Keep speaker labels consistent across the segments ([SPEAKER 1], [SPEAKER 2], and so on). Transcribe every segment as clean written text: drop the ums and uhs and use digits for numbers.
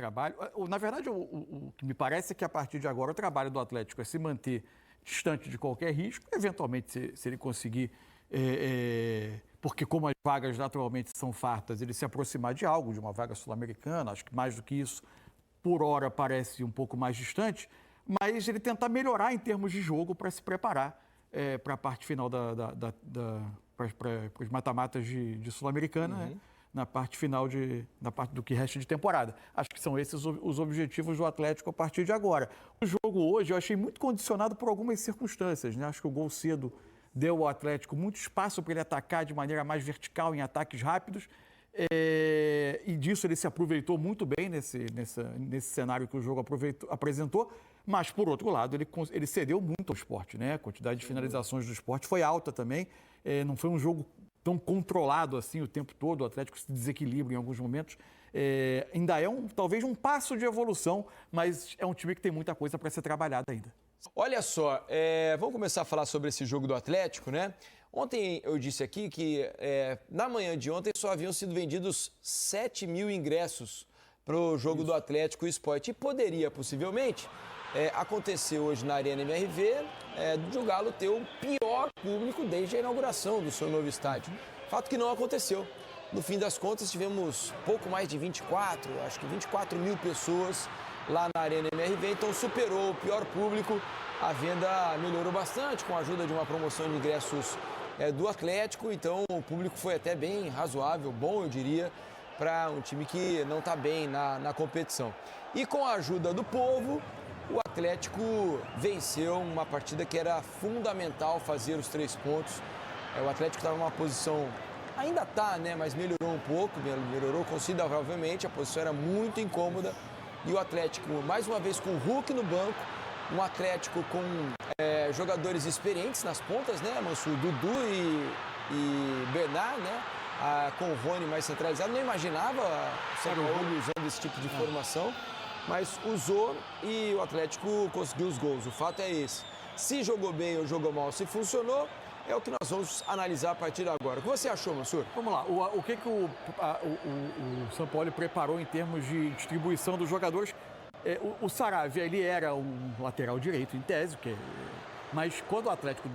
[SPEAKER 1] trabalho. Na verdade, o que me parece é que a partir de agora o trabalho do Atlético é se manter distante de qualquer risco, eventualmente se ele conseguir, porque como as vagas naturalmente são fartas, ele se aproximar de algo, de uma vaga sul-americana, acho que mais do que isso, por hora parece um pouco mais distante, mas ele tentar melhorar em termos de jogo para se preparar para a parte final para os mata-matas de Sul-Americana, né? Na parte final na parte do que resta de temporada. Acho que são esses os objetivos do Atlético a partir de agora. O jogo hoje eu achei muito condicionado por algumas circunstâncias, né? Acho que o gol cedo deu ao Atlético muito espaço para ele atacar de maneira mais vertical em ataques rápidos. E disso ele se aproveitou muito bem nesse cenário que o jogo apresentou, mas por outro lado ele cedeu muito ao Sport, né? A quantidade de finalizações do Sport foi alta também, não foi um jogo tão controlado assim o tempo todo, o Atlético se desequilibra em alguns momentos, ainda talvez um passo de evolução, mas é um time que tem muita coisa para ser trabalhada ainda.
[SPEAKER 2] Olha só, vamos começar a falar sobre esse jogo do Atlético, né? Ontem eu disse aqui que na manhã de ontem só haviam sido vendidos 7 mil ingressos para o jogo do Atlético e Sport. E poderia, possivelmente, acontecer hoje na Arena MRV de o Galo ter o pior público desde a inauguração do seu novo estádio. Fato que não aconteceu. No fim das contas, tivemos pouco mais de 24 mil pessoas lá na Arena MRV, então superou o pior público. A venda melhorou bastante com a ajuda de uma promoção de ingressos do Atlético, então o público foi até bem razoável, bom eu diria, para um time que não está bem na competição. E com a ajuda do povo, o Atlético venceu uma partida que era fundamental fazer os 3 pontos. O Atlético estava numa posição, ainda está, né, mas melhorou um pouco, melhorou consideravelmente, a posição era muito incômoda. E o Atlético, mais uma vez, com o Hulk no banco, um Atlético com jogadores experientes nas pontas, né, Mansur, Dudu e Bernard, né, com o Rony mais centralizado. Não imaginava o Sampaoli usando esse tipo de formação, mas usou e o Atlético conseguiu os gols. O fato é esse. Se jogou bem ou jogou mal, se funcionou, é o que nós vamos analisar a partir de agora. O que você achou, Mansur?
[SPEAKER 1] Vamos lá. O que o Sampaoli preparou em termos de distribuição dos jogadores? O Saravia, ele era um lateral direito, em tese, mas quando o Atlético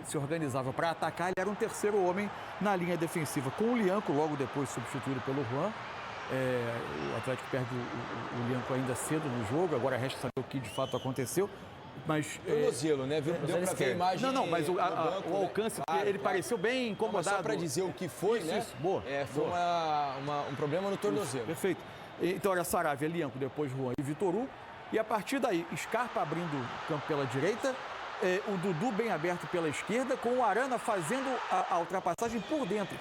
[SPEAKER 1] se organizava para atacar, ele era um terceiro homem na linha defensiva, com o Lianco logo depois substituído pelo Juan. O Atlético perde o Lianco ainda cedo no jogo, agora resta saber o que de fato aconteceu. Mas
[SPEAKER 2] tornozelo, né? Deu para ver a imagem.
[SPEAKER 1] Não, mas o alcance, claro, ele pareceu bem incomodado.
[SPEAKER 2] Só para dizer o que foi,
[SPEAKER 1] isso,
[SPEAKER 2] né?
[SPEAKER 1] Isso, boa.
[SPEAKER 2] Foi um problema no tornozelo.
[SPEAKER 1] Isso, perfeito. Então era Saravia, Lianco, depois Juan e Vitor Hugo. E a partir daí, Scarpa abrindo o campo pela direita, o Dudu bem aberto pela esquerda, com o Arana fazendo a ultrapassagem por dentro,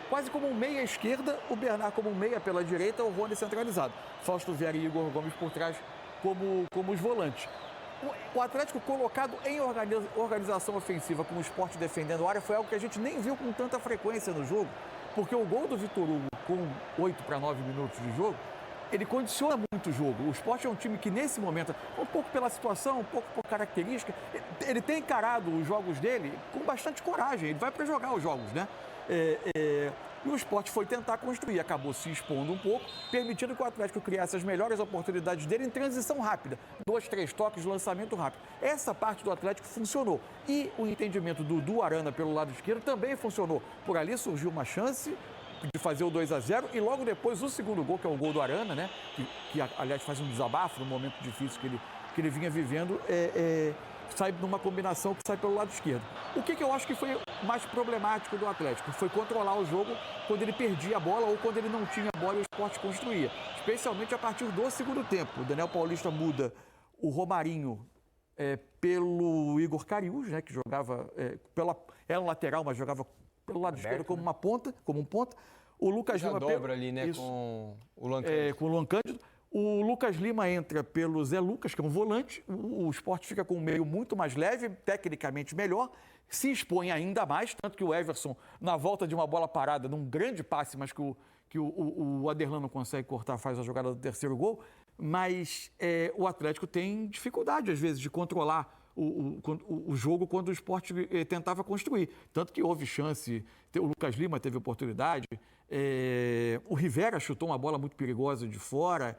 [SPEAKER 1] quase como um meia esquerda, o Bernard como um meia pela direita, o Rony centralizado. Fausto Vieira e Igor Gomes por trás como os volantes. O Atlético colocado em organização ofensiva com o Sport defendendo a área foi algo que a gente nem viu com tanta frequência no jogo, porque o gol do Vitor Hugo com 8 para 9 minutos de jogo, ele condiciona muito o jogo. O Sport é um time que nesse momento, um pouco pela situação, um pouco por característica, ele tem encarado os jogos dele com bastante coragem, ele vai para jogar os jogos, né? E o Sport foi tentar construir, acabou se expondo um pouco, permitindo que o Atlético criasse as melhores oportunidades dele em transição rápida. 2, 3 toques, lançamento rápido. Essa parte do Atlético funcionou. E o entendimento do Dudu Arana pelo lado esquerdo também funcionou. Por ali surgiu uma chance de fazer o 2-0 e logo depois o segundo gol, que é o gol do Arana, né? Que aliás faz um desabafo no momento difícil que ele vinha vivendo, sai numa combinação que sai pelo lado esquerdo. O que eu acho que foi mais problemático do Atlético foi controlar o jogo quando ele perdia a bola ou quando ele não tinha a bola e o Sport construía, especialmente a partir do segundo tempo. O Daniel Paulista muda o Romarinho pelo Igor Cariús, né, que jogava era um lateral, mas jogava pelo lado esquerdo como uma ponta, como um ponta. O Lucas Lima
[SPEAKER 2] dobra ali, né, com o Luan
[SPEAKER 1] com o Luan Cândido. O Lucas Lima entra pelo Zé Lucas, que é um volante. O Sport fica com um meio muito mais leve, tecnicamente melhor, se expõe ainda mais, tanto que o Everson, na volta de uma bola parada, num grande passe, mas que o Aderlan não consegue cortar, faz a jogada do terceiro gol. Mas o Atlético tem dificuldade, às vezes, de controlar o jogo quando o Sport tentava construir. Tanto que houve chance, o Lucas Lima teve oportunidade, o Rivera chutou uma bola muito perigosa de fora,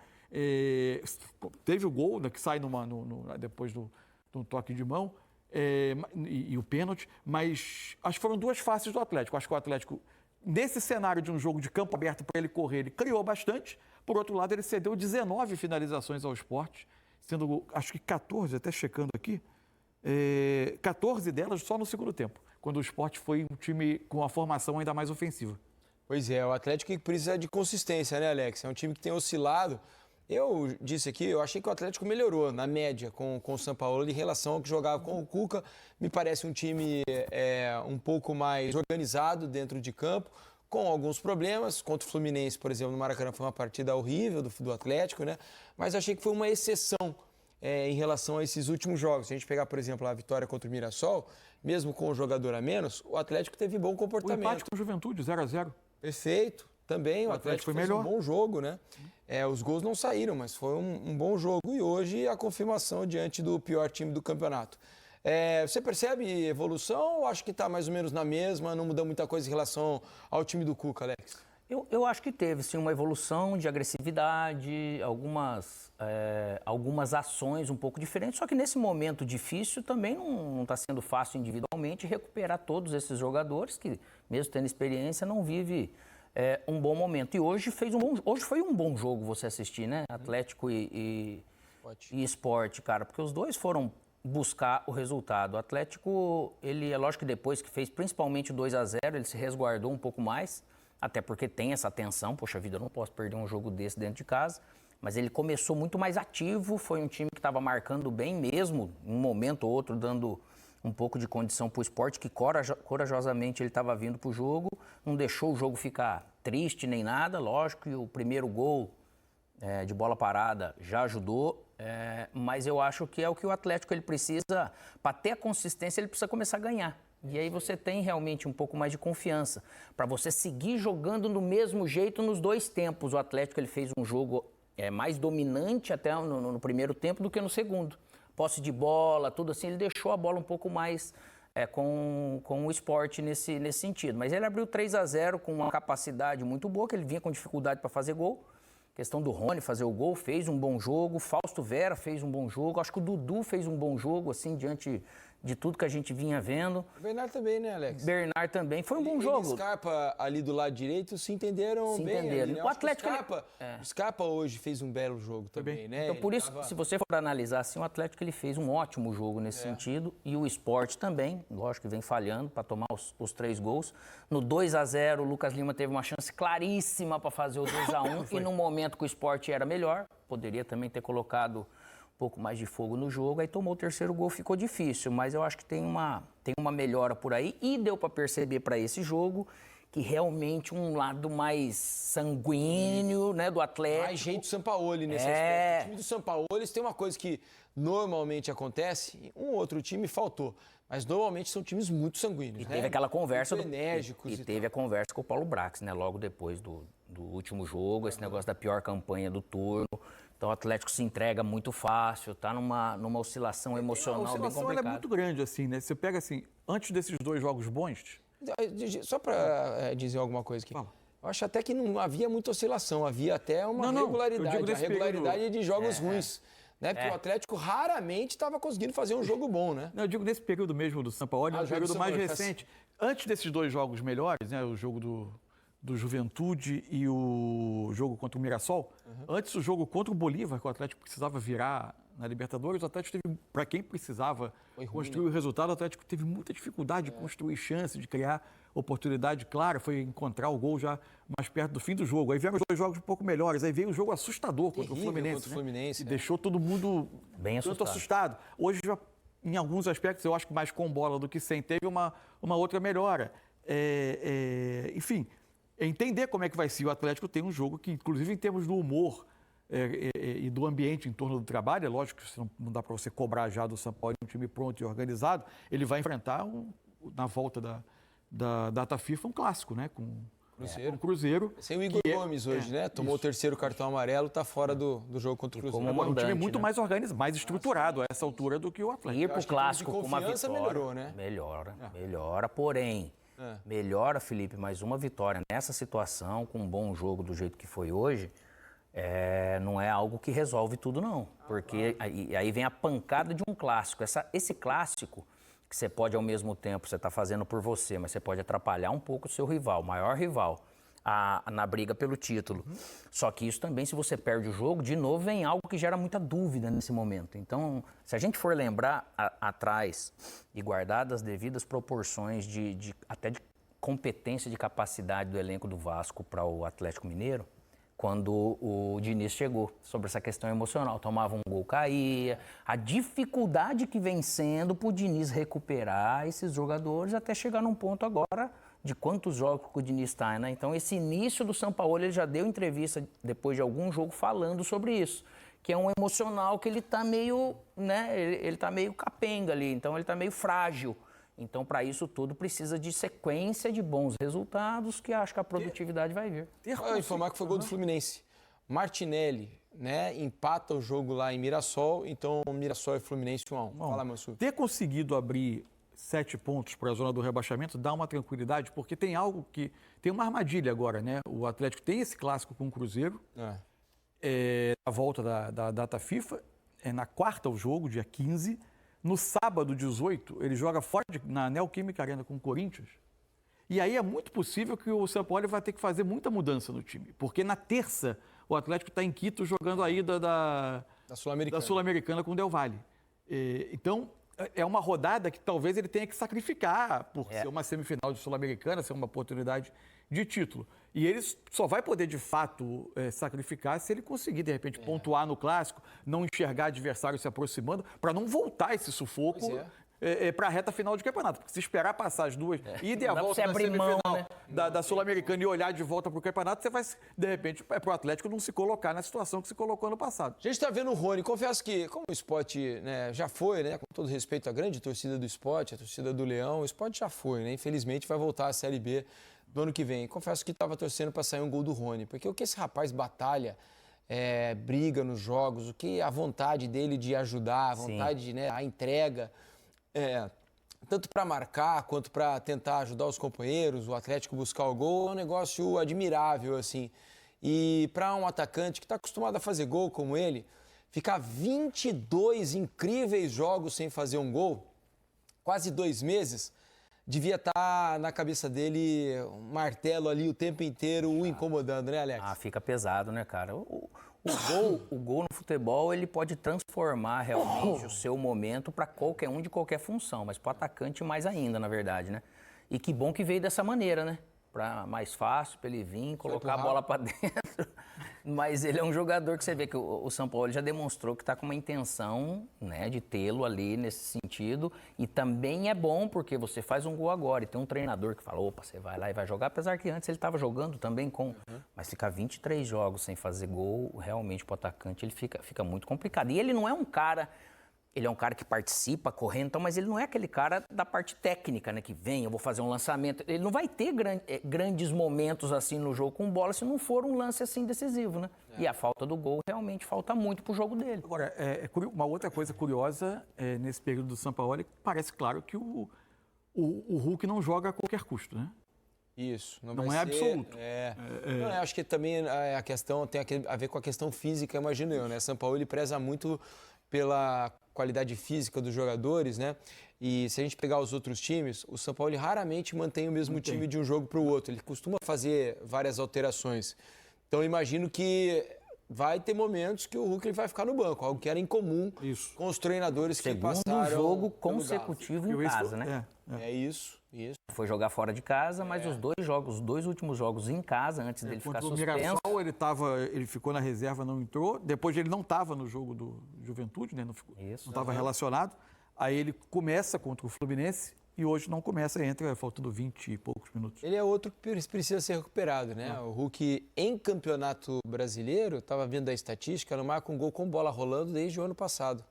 [SPEAKER 1] teve o gol, né, que sai depois do toque de mão, e o pênalti, mas acho que foram duas faces do Atlético. Acho que o Atlético, nesse cenário de um jogo de campo aberto para ele correr, ele criou bastante. Por outro lado, ele cedeu 19 finalizações ao Sport, sendo, acho que 14, até checando aqui, 14 delas só no segundo tempo, quando o Sport foi um time com uma formação ainda mais ofensiva.
[SPEAKER 2] Pois é, o Atlético que precisa de consistência, né, Alex? É um time que tem oscilado. Eu disse aqui, eu achei que o Atlético melhorou na média com o São Paulo em relação ao que jogava com o Cuca. Me parece um time um pouco mais organizado dentro de campo, com alguns problemas. Contra o Fluminense, por exemplo, no Maracanã foi uma partida horrível do Atlético, né? Mas achei que foi uma exceção em relação a esses últimos jogos. Se a gente pegar, por exemplo, a vitória contra o Mirassol, mesmo com um jogador a menos, o Atlético teve bom comportamento.
[SPEAKER 1] O empate com o Juventude, 0-0.
[SPEAKER 2] Perfeito. Também o Atlético
[SPEAKER 1] foi
[SPEAKER 2] fez
[SPEAKER 1] melhor.
[SPEAKER 2] um bom jogo, né? Os gols não saíram, mas foi um bom jogo. E hoje a confirmação diante do pior time do campeonato. Você percebe evolução ou acha que está mais ou menos na mesma, não muda muita coisa em relação ao time do Cuca, Alex?
[SPEAKER 3] Eu acho que teve, sim, uma evolução de agressividade, algumas ações um pouco diferentes, só que nesse momento difícil também não está sendo fácil individualmente recuperar todos esses jogadores que, mesmo tendo experiência, não vive um bom momento. E hoje foi um bom jogo você assistir, né? Atlético e Sport, cara, porque os dois foram buscar o resultado. O Atlético, ele é lógico que depois que fez principalmente o 2-0, ele se resguardou um pouco mais, até porque tem essa tensão, poxa vida, eu não posso perder um jogo desse dentro de casa, mas ele começou muito mais ativo, foi um time que estava marcando bem mesmo, um momento ou outro dando um pouco de condição para o Sport, que corajosamente ele estava vindo para o jogo, não deixou o jogo ficar triste nem nada, lógico que o primeiro gol de bola parada já ajudou, mas eu acho que é o que o Atlético ele precisa, para ter a consistência, ele precisa começar a ganhar. E aí você tem realmente um pouco mais de confiança para você seguir jogando do mesmo jeito nos dois tempos. O Atlético ele fez um jogo mais dominante até no primeiro tempo do que no segundo. Posse de bola, tudo assim, ele deixou a bola um pouco mais com o Sport nesse sentido. Mas ele abriu 3-0 com uma capacidade muito boa, que ele vinha com dificuldade para fazer gol. Questão do Rony fazer o gol, fez um bom jogo. Fausto Vera fez um bom jogo. Acho que o Dudu fez um bom jogo, assim, diante de tudo que a gente vinha vendo.
[SPEAKER 2] O Bernard também, né, Alex?
[SPEAKER 3] Bernard também. Foi um bom jogo.
[SPEAKER 2] E o Scarpa ali do lado direito se entenderam bem.
[SPEAKER 3] Entenderam.
[SPEAKER 2] Ali, né?
[SPEAKER 3] O Atlético...
[SPEAKER 2] O Scarpa hoje fez um belo jogo também, né?
[SPEAKER 3] Então, por isso, se você for analisar assim, o Atlético ele fez um ótimo jogo nesse sentido. E o Sport também, lógico que vem falhando para tomar os 3 gols. No 2-0, o Lucas Lima teve uma chance claríssima para fazer o 2-1. E no momento que o Sport era melhor, poderia também ter colocado um pouco mais de fogo no jogo, aí tomou o terceiro gol, ficou difícil, mas eu acho que tem uma melhora por aí e deu para perceber para esse jogo que realmente um lado mais sanguíneo, né, do Atlético.
[SPEAKER 2] Mais jeito do Sampaoli nesse aspecto. O time do Sampaoli tem uma coisa que normalmente acontece, um outro time faltou, mas normalmente são times muito sanguíneos.
[SPEAKER 3] E teve aquela conversa
[SPEAKER 2] muito enérgicos
[SPEAKER 3] e teve a conversa com o Paulo Brax, né, logo depois do último jogo, esse negócio da pior campanha do turno. Então o Atlético se entrega muito fácil, está numa oscilação emocional bem complicada.
[SPEAKER 1] A oscilação é muito grande, assim, né? Você pega, assim, antes desses 2 jogos bons...
[SPEAKER 2] Só para dizer alguma coisa aqui. Fala. Eu acho até que não havia muita oscilação, havia até uma regularidade. A regularidade de jogos ruins. Né? Porque o Atlético raramente estava conseguindo fazer um jogo bom, né?
[SPEAKER 1] Não, eu digo nesse período mesmo do Sampaoli, no período mais recente. Antes desses 2 jogos melhores, né? O jogo do Juventude e o jogo contra o Mirassol. Antes o jogo contra o Bolívar, que o Atlético precisava virar na Libertadores, o Atlético teve, para quem precisava construir o resultado, o Atlético teve muita dificuldade de construir chance, de criar oportunidade clara, foi encontrar o gol já mais perto do fim do jogo. Aí vieram os 2 jogos um pouco melhores, aí veio o jogo assustador contra o Fluminense. E deixou todo mundo
[SPEAKER 3] bem
[SPEAKER 1] assustado. Hoje, já, em alguns aspectos, eu acho que mais com bola do que sem, teve uma outra melhora. Enfim... Entender como é que vai ser. O Atlético tem um jogo que, inclusive, em termos do humor e do ambiente em torno do trabalho, é lógico que não dá para você cobrar já do São Paulo um time pronto e organizado, ele vai enfrentar, na volta da data FIFA, um clássico, né? o Cruzeiro.
[SPEAKER 2] Sem o Igor Gomes hoje, né? Tomou o terceiro cartão amarelo, tá fora do jogo contra o Cruzeiro.
[SPEAKER 1] Agora, um time muito mais organizado, mais estruturado a essa altura do que o Atlético.
[SPEAKER 3] Ir pro clássico com uma vitória.
[SPEAKER 2] Melhorou, né?
[SPEAKER 3] Melhora, porém, melhora, Felipe, mais uma vitória nessa situação, com um bom jogo do jeito que foi hoje, não é algo que resolve tudo, não. Porque aí vem a pancada de um clássico. Esse clássico, que você pode, ao mesmo tempo, você está fazendo por você, mas você pode atrapalhar um pouco o seu rival, o maior rival, na briga pelo título. Só que isso também, se você perde o jogo, de novo vem algo que gera muita dúvida nesse momento. Então, se a gente for lembrar atrás e guardar das devidas proporções até de competência, de capacidade do elenco do Vasco para o Atlético Mineiro, quando o Diniz chegou, sobre essa questão emocional. Tomava um gol, caía. A dificuldade que vem sendo para o Diniz recuperar esses jogadores até chegar num ponto agora de quantos jogos que o Diniz está, né? Então, esse início do Sampaoli, ele já deu entrevista depois de algum jogo falando sobre isso, que é um emocional que ele está meio, né? Ele está meio capenga ali, então ele está meio frágil. Então, para isso tudo, precisa de sequência de bons resultados, que acho que a produtividade vai vir.
[SPEAKER 2] Informar que foi gol do Fluminense. Martinelli, né, empata o jogo lá em Mirassol, então Mirassol e Fluminense 1-1. Fala, Mansur.
[SPEAKER 1] Ter conseguido abrir 7 pontos para a zona do rebaixamento dá uma tranquilidade, porque tem algo que... Tem uma armadilha agora, né? O Atlético tem esse clássico com o Cruzeiro, a volta da data FIFA, na quarta o jogo, dia 15. No sábado, 18, ele joga fora na Neoquímica Arena com o Corinthians. E aí é muito possível que o Sampaoli vai ter que fazer muita mudança no time. Porque na terça, o Atlético está em Quito jogando a ida da Sul-Americana com o Del Valle. Então, é uma rodada que talvez ele tenha que sacrificar por ser uma semifinal de Sul-Americana, ser uma oportunidade de título. E ele só vai poder, de fato, sacrificar se ele conseguir, de repente, pontuar no Clássico, não enxergar adversário se aproximando, para não voltar esse sufoco para a reta final de campeonato. Porque se esperar passar as duas, ida e a volta da semifinal da Sul-Americana e olhar de volta para o campeonato, você vai, de repente, para o Atlético não se colocar na situação que se colocou no passado.
[SPEAKER 2] A gente está vendo o Rony. Confesso que, como o Sport, né, já foi, né, com todo respeito à grande torcida do Sport, a torcida do Leão, o Sport já foi, né? Infelizmente vai voltar à Série B do ano que vem. Confesso que estava torcendo para sair um gol do Rony, porque o que esse rapaz batalha, briga nos jogos, o que a vontade dele de ajudar, a vontade, né, a entrega, tanto para marcar quanto para tentar ajudar os companheiros, o Atlético buscar o gol, é um negócio admirável, assim. E para um atacante que está acostumado a fazer gol como ele, ficar 22 incríveis jogos sem fazer um gol, quase 2 meses, devia estar na cabeça dele um martelo ali o tempo inteiro, o incomodando, né, Alex?
[SPEAKER 3] Fica pesado, né, cara? O gol no futebol, ele pode transformar realmente o seu momento para qualquer um de qualquer função, mas para o atacante mais ainda, na verdade, né? E que bom que veio dessa maneira, né? Mais fácil para ele vir, colocar a bola para dentro. Mas ele é um jogador que você vê que o Sampaoli já demonstrou que está com uma intenção, né, de tê-lo ali nesse sentido. E também é bom porque você faz um gol agora e tem um treinador que fala, opa, você vai lá e vai jogar. Apesar que antes ele estava jogando também com... Mas ficar 23 jogos sem fazer gol, realmente para o atacante ele fica muito complicado. E ele não é um cara... Ele é um cara que participa, correndo, então, mas ele não é aquele cara da parte técnica, né? Que vem, eu vou fazer um lançamento. Ele não vai ter grandes momentos assim no jogo com bola se não for um lance assim decisivo, né? E a falta do gol realmente falta muito pro jogo dele.
[SPEAKER 1] Agora, uma outra coisa curiosa nesse período do Sampaoli, parece claro que o Hulk não joga a qualquer custo, né?
[SPEAKER 2] Isso.
[SPEAKER 1] Não é absoluto.
[SPEAKER 2] Não, acho que também a questão tem a ver com a questão física, imagino eu, né? Sampaoli preza muito pela qualidade física dos jogadores, né? E se a gente pegar os outros times, o Sampaoli raramente mantém o mesmo time de um jogo para o outro. Ele costuma fazer várias alterações. Então, imagino que vai ter momentos que o Hulk ele vai ficar no banco, algo que era incomum com os treinadores que passaram...
[SPEAKER 3] Segundo jogo consecutivo em casa, né?
[SPEAKER 2] É isso.
[SPEAKER 3] Foi jogar fora de casa, mas os dois últimos jogos em casa, antes dele ficar suspenso...
[SPEAKER 1] O Mirassol, ele ficou na reserva, não entrou. Depois ele não estava no jogo do Juventude, né? Não estava relacionado. Aí ele começa contra o Fluminense e hoje não começa, entra faltando 20 e poucos minutos.
[SPEAKER 2] Ele é outro que precisa ser recuperado, né? O Hulk, em campeonato brasileiro, estava vendo a estatística, não marca um gol com bola rolando desde o ano passado.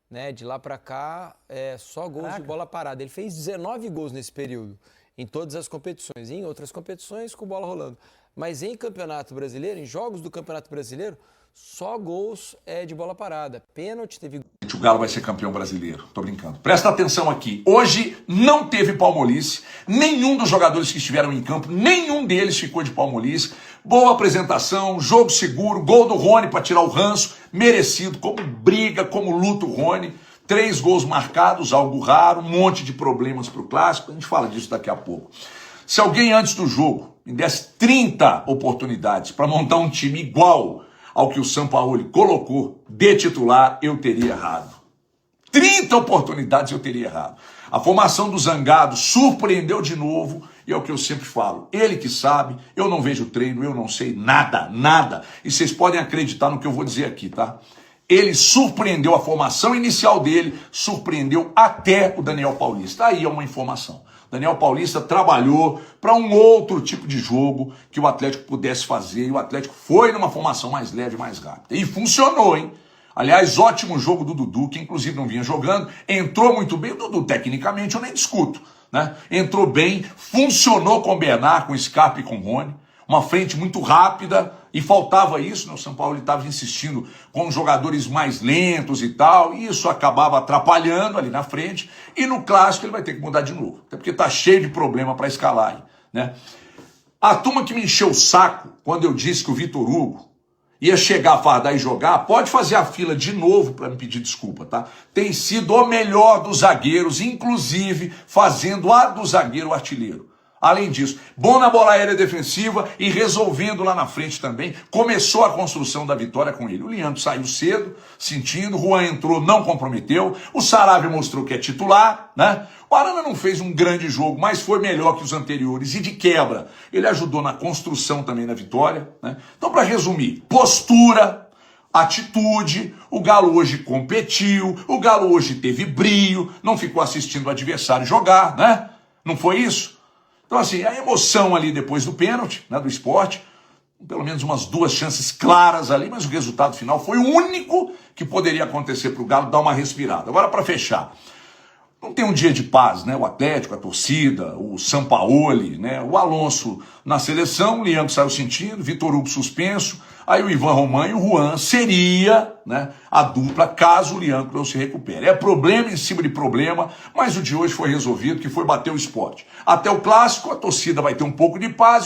[SPEAKER 2] Né? De lá para cá, só gols de bola parada. Ele fez 19 gols nesse período. em todas as competições. E em outras competições, com bola rolando. Mas em Campeonato Brasileiro, em jogos do Campeonato Brasileiro, só gols de bola parada. Pênalti, teve...
[SPEAKER 4] O Galo vai ser campeão brasileiro. Tô brincando. Presta atenção aqui. Hoje não teve palmolice. Nenhum dos jogadores que estiveram em campo, nenhum deles ficou de palmolice. Boa apresentação, jogo seguro, gol do Rony para tirar o ranço. Merecido, como briga, como luta o Rony. 3 gols marcados, algo raro. Um monte de problemas pro Clássico. A gente fala disso daqui a pouco. Se alguém antes do jogo me desse 30 oportunidades para montar um time igual ao que o Sampaoli colocou de titular, eu teria errado. 30 oportunidades eu teria errado. A formação do Zangado surpreendeu de novo, e é o que eu sempre falo. Ele que sabe, eu não vejo treino, eu não sei nada, nada. E vocês podem acreditar no que eu vou dizer aqui, tá? Ele surpreendeu, a formação inicial dele surpreendeu até o Daniel Paulista. Aí é uma informação. Daniel Paulista trabalhou para um outro tipo de jogo que o Atlético pudesse fazer, e o Atlético foi numa formação mais leve, mais rápida. E funcionou, hein? Aliás, ótimo jogo do Dudu, que inclusive não vinha jogando, entrou muito bem. O Dudu, tecnicamente, eu nem discuto, né? Entrou bem, funcionou com o Bernard, com o Scarpa e com o Rony. Uma frente muito rápida, e faltava isso, né? O São Paulo estava insistindo com jogadores mais lentos e tal, e isso acabava atrapalhando ali na frente, e no Clássico ele vai ter que mudar de novo, até porque está cheio de problema para escalar aí, né? A turma que me encheu o saco quando eu disse que o Vitor Hugo ia chegar, fardar e jogar, pode fazer a fila de novo para me pedir desculpa, tá? Tem sido o melhor dos zagueiros, inclusive fazendo a do zagueiro artilheiro. Além disso, bom na bola aérea defensiva e resolvendo lá na frente também. Começou a construção da vitória com ele. O Leandro saiu cedo, sentindo. O Juan entrou, não comprometeu. O Saravia mostrou que é titular, né? O Arana não fez um grande jogo, mas foi melhor que os anteriores. E de quebra, ele ajudou na construção também da vitória, né? Então, para resumir, postura, atitude, o Galo hoje competiu, o Galo hoje teve brio, não ficou assistindo o adversário jogar, né? Não foi isso? Então, assim, a emoção ali depois do pênalti, né, do Sport, pelo menos umas 2 chances claras ali, mas o resultado final foi o único que poderia acontecer para o Galo dar uma respirada. Agora, para fechar, não tem um dia de paz, né? O Atlético, a torcida, o Sampaoli, né? O Alonso na seleção, o Leandro saiu sentindo, Vitor Hugo suspenso, aí o Ivan Roman e o Juan seria, né, a dupla caso o Leandro não se recupere. É problema em cima de problema, mas o de hoje foi resolvido, que foi bater o Sport. Até o Clássico, a torcida vai ter um pouco de paz.